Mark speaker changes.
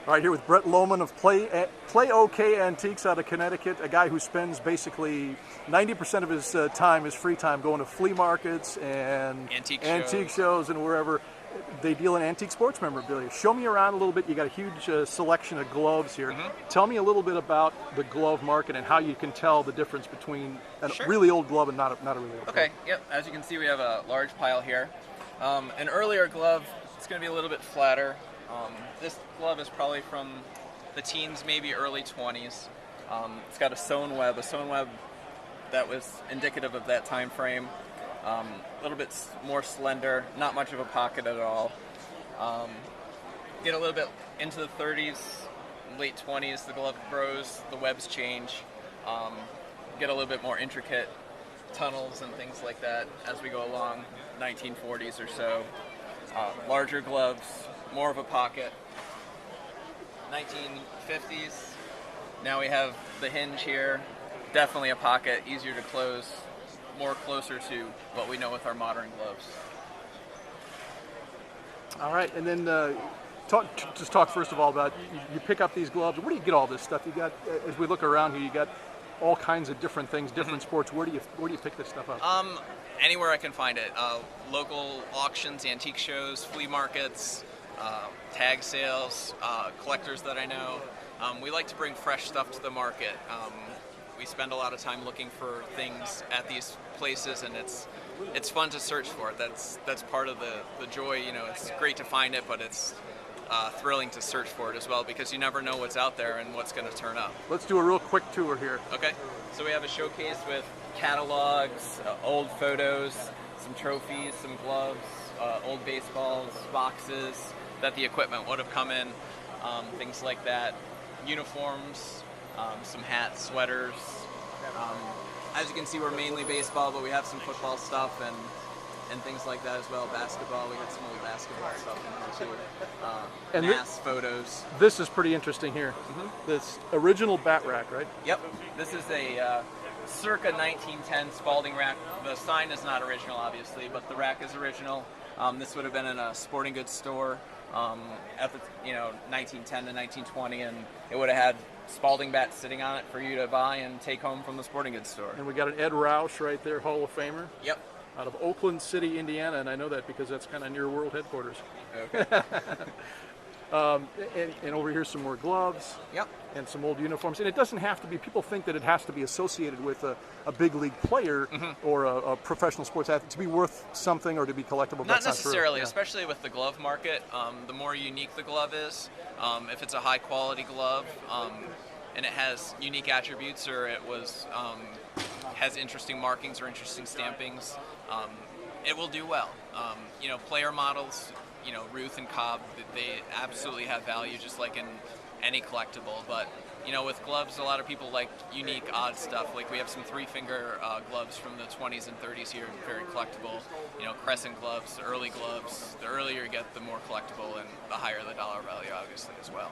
Speaker 1: All right, here with Brett Lowman of Play OK Antiques out of Connecticut, a guy who spends basically 90% of his time, his free time, going to flea markets and antique shows and wherever they deal in antique sports memorabilia. Show me around a little bit. You got a huge selection of gloves here. Tell me a little bit about the glove market and how you can tell the difference between a really old glove and not a really old glove.
Speaker 2: Okay, yep. As you can see, we have a large pile here. An earlier glove, it's going to be a little bit flatter. This glove is probably from the teens, maybe early 20s. It's got a sewn web that was indicative of that time frame. A little bit more slender, not much of a pocket at all. Get a little bit into the 30s, late 20s, the glove grows, the webs change. Get a little bit more intricate tunnels and things like that as we go along, 1940s or so. Larger gloves, more of a pocket. 1950s, now we have the hinge here, definitely a pocket, easier to close, more closer to what we know with our modern gloves.
Speaker 1: All right, and then talk first of all about, you pick up these gloves. Where do you get all this stuff? You got, as we look around here, you got all kinds of different things, different sports. Where do you pick this stuff up?
Speaker 2: Anywhere I can find it. Local auctions, antique shows, flea markets, tag sales, collectors that I know. We like to bring fresh stuff to the market. We spend a lot of time looking for things at these places, and it's fun to search for it. That's part of the joy. You know, it's great to find it, but it's thrilling to search for it as well, because you never know what's out there and what's going to turn up.
Speaker 1: Let's do a real quick tour here.
Speaker 2: Okay, so we have a showcase with catalogs, old photos, some trophies, some gloves, old baseballs, boxes that the equipment would have come in, things like that, uniforms, some hats, sweaters. As you can see, we're mainly baseball, but we have some football stuff and things like that as well. Basketball, we got some old basketball stuff in there too. Mass photos.
Speaker 1: This is pretty interesting here. This original bat rack, right?
Speaker 2: Yep. This is a circa 1910 Spalding rack. The sign is not original, obviously, but the rack is original. This would have been in a sporting goods store at the 1910 to 1920, and it would have had Spalding bats sitting on it for you to buy and take home from the sporting goods store. And
Speaker 1: we got an Ed Roush right there, Hall of Famer.
Speaker 2: Yep.
Speaker 1: Out of Oakland City, Indiana, and I know that because that's kind of near world headquarters.
Speaker 2: Okay.
Speaker 1: And over here some more gloves.
Speaker 2: Yep.
Speaker 1: And some old uniforms. And it doesn't have to be, people think that it has to be associated with a big league player or a professional sports athlete to be worth something or to be collectible.
Speaker 2: Not necessarily, especially with the glove market. The more unique the glove is, if it's a high quality glove and it has unique attributes, or it has interesting markings or interesting stampings, it will do well. Player models, Ruth and Cobb, they absolutely have value, just like in any collectible. But with gloves, a lot of people like unique, odd stuff. Like we have some three-finger gloves from the 20s and 30s here, very collectible. Crescent gloves, early gloves. The earlier you get, the more collectible, and the higher the dollar value, obviously, as well.